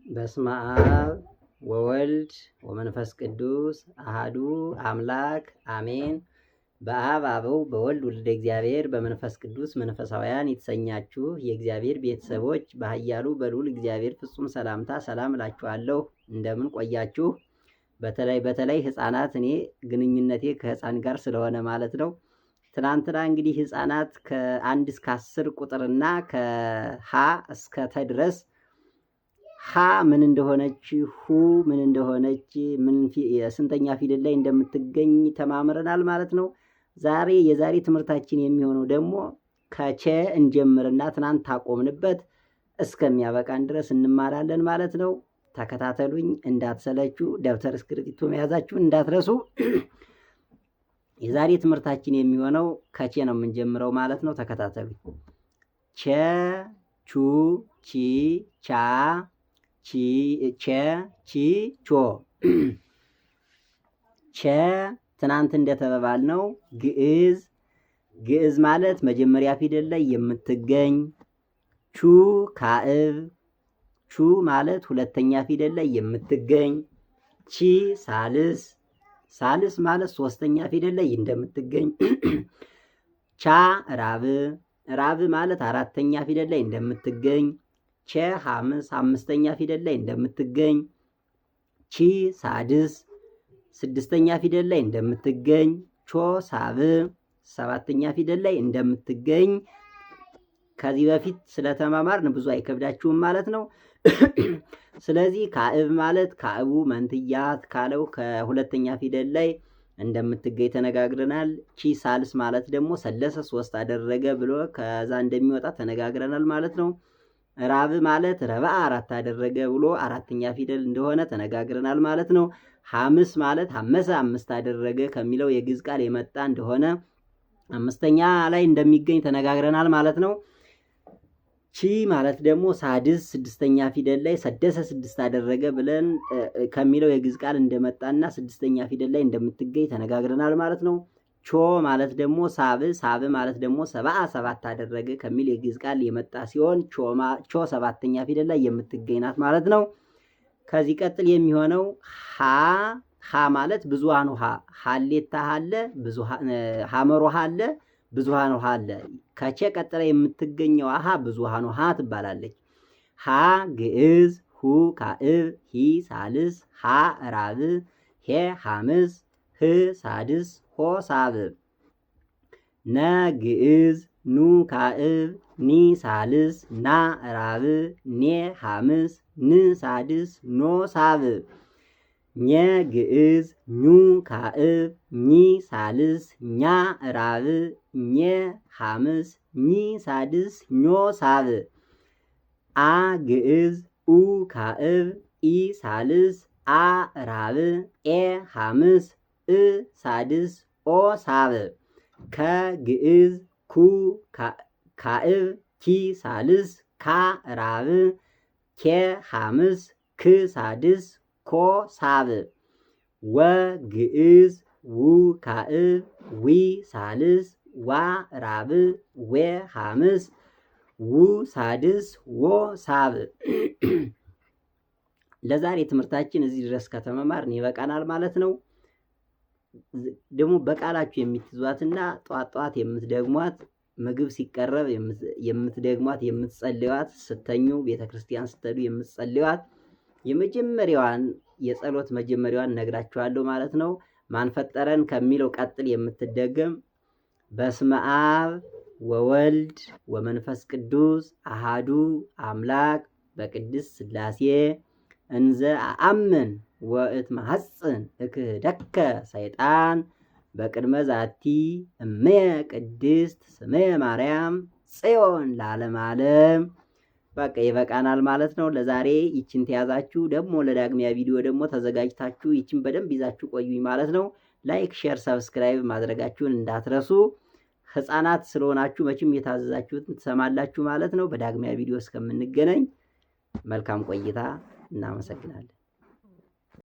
በስመ አብ ወወልድ ወመንፈስ ቅዱስ አሃዱ አምላክ አሜን። በአብ አበው በወልድ ወልደ እግዚአብሔር በመንፈስ ቅዱስ መንፈሳውያን የተሰኛችሁ የእግዚአብሔር ቤተሰቦች በኃያሉ በልዑል እግዚአብሔር ፍጹም ሰላምታ ሰላም እላችኋለሁ። እንደምን ቆያችሁ? በተለይ ህፃናት፣ እኔ ግንኙነቴ ከህፃን ጋር ስለሆነ ማለት ነው። ትናንትና እንግዲህ ህፃናት ከ1 እስከ 10 ቁጥርና ከሀ እስከ ተ ድረስ ሀ ምን እንደሆነች፣ ሁ ምን እንደሆነች፣ ስንተኛ ፊደል ላይ እንደምትገኝ ተማምረናል ማለት ነው። የዛሬ ትምህርታችን የሚሆነው ደግሞ ከቸ እንጀምርና ትናንት ታቆምንበት እስከሚያበቃን ድረስ እንማራለን ማለት ነው። ተከታተሉኝ፣ እንዳትሰለቹ፣ ደብተር እስክሪብቶ መያዛችሁን እንዳትረሱ። የዛሬ ትምህርታችን የሚሆነው ከቸ ነው የምንጀምረው ማለት ነው። ተከታተሉኝ። ቸ፣ ቹ፣ ቺ፣ ቻ፣ ቸ፣ ቺ፣ ቾ። ቸ ትናንት እንደተባባልነው ግዕዝ ማለት መጀመሪያ ፊደል ላይ የምትገኝ፣ ቹ ካዕብ፣ ቹ ማለት ሁለተኛ ፊደል ላይ የምትገኝ፣ ቺ ሳልስ ማለት ሶስተኛ ፊደል ላይ እንደምትገኝ፣ ቻ ራብ ማለት አራተኛ ፊደል ላይ እንደምትገኝ፣ ቸ ሐምስ አምስተኛ ፊደል ላይ እንደምትገኝ፣ ቺ ሳድስ ስድስተኛ ፊደል ላይ እንደምትገኝ፣ ቾ ሳብ ሰባተኛ ፊደል ላይ እንደምትገኝ ከዚህ በፊት ስለተማማርን ብዙ አይከብዳችሁም ማለት ነው። ስለዚህ ካዕብ ማለት ካዕቡ መንትያት ካለው ከሁለተኛ ፊደል ላይ እንደምትገኝ ተነጋግረናል። ቺ ሳልስ ማለት ደግሞ ሰለሰ ሶስት አደረገ ብሎ ከዛ እንደሚወጣ ተነጋግረናል ማለት ነው። ራብ ማለት ረባ አራት አደረገ ብሎ አራተኛ ፊደል እንደሆነ ተነጋግረናል ማለት ነው። ሐምስ ማለት ሐመሰ አምስት አደረገ ከሚለው የግዕዝ ቃል የመጣ እንደሆነ አምስተኛ ላይ እንደሚገኝ ተነጋግረናል ማለት ነው። ቺ ማለት ደግሞ ሳድስ ስድስተኛ ፊደል ላይ ሰደሰ ስድስት አደረገ ብለን ከሚለው የግዕዝ ቃል እንደመጣና ስድስተኛ ፊደል ላይ እንደምትገኝ ተነጋግረናል ማለት ነው። ቾ ማለት ደግሞ ሳብ ማለት ደግሞ ሰብአ ሰባት አደረገ ከሚል የግዕዝ ቃል የመጣ ሲሆን ቾ ሰባተኛ ፊደል ላይ የምትገኝ ናት ማለት ነው። ከዚህ ቀጥል የሚሆነው ሀ ማለት ብዙሃን ውሃ፣ ሀሌታ አለ፣ ሐመር ውሃ አለ፣ ብዙሃን ውሃ አለ። ከቸ ቀጥላ የምትገኘው አሃ ብዙሃን ውሃ ትባላለች። ሀ ግዕዝ፣ ሁ ካዕብ፣ ሂ ሳልስ፣ ሀ ራብ፣ ሄ ሐምስ፣ ህ ሳድስ፣ ሆ ሳብ። ነ ግዕዝ፣ ኑ ካዕብ፣ ኒ ሳልስ፣ ና ራብ፣ ኔ ሐምስ፣ ን ሳድስ፣ ኖ ሳብ። ኘ ግዕዝ፣ ኙ ካዕብ፣ ኚ ሳልስ፣ ኛ ራብ፣ ኘ ሐምስ፣ ኚ ሳድስ፣ ኞ ሳብ። አ ግዕዝ፣ ኡ ካዕብ፣ ኢ ሳልስ፣ አ ራብ፣ ኤ ሐምስ፣ እ ሳድስ፣ ኦ ሳብ። ከ ግዕዝ፣ ኩ ካዕብ፣ ኪ ሳልስ፣ ካ ራብ፣ ኬ ሐምስ፣ ክ ሳድስ፣ ኮ ሳብ። ወ ግዕዝ፣ ው ካዕብ፣ ዊ ሳልስ፣ ዋ ራብ፣ ዌ ሐምስ፣ ው ሳድስ፣ ዎ ሳብ። ለዛሬ ትምህርታችን እዚህ ድረስ ከተመማርን ይበቃናል ማለት ነው። ደግሞ በቃላችሁ የምትይዟትና ጧት የምትደግሟት፣ ምግብ ሲቀረብ የምትደግሟት፣ የምትጸልዩት፣ ስተኙ ቤተክርስቲያን ስትሄዱ የምትጸልዩት የመጀመሪያዋን የጸሎት መጀመሪያዋን ነግራችኋለሁ ማለት ነው። ማን ፈጠረን ከሚለው ቀጥል የምትደገም በስመ አብ ወወልድ ወመንፈስ ቅዱስ አሃዱ አምላክ በቅድስት ሥላሴ እንዘ አአምን ወእትመሐጽን እክህደከ ሰይጣን በቅድመ ዛቲ እምየ ቅድስት ስምየ ማርያም ጽዮን ለዓለመ ዓለም። በቃ ይበቃናል ማለት ነው። ለዛሬ ይችን ተያዛችሁ፣ ደግሞ ለዳግሚያ ቪዲዮ ደግሞ ተዘጋጅታችሁ ይችን በደንብ ይዛችሁ ቆዩኝ ማለት ነው። ላይክ፣ ሼር፣ ሰብስክራይብ ማድረጋችሁን እንዳትረሱ። ህፃናት ስለሆናችሁ መቼም የታዘዛችሁትን ትሰማላችሁ ማለት ነው። በዳግሚያ ቪዲዮ እስከምንገናኝ መልካም ቆይታ። እናመሰግናለን።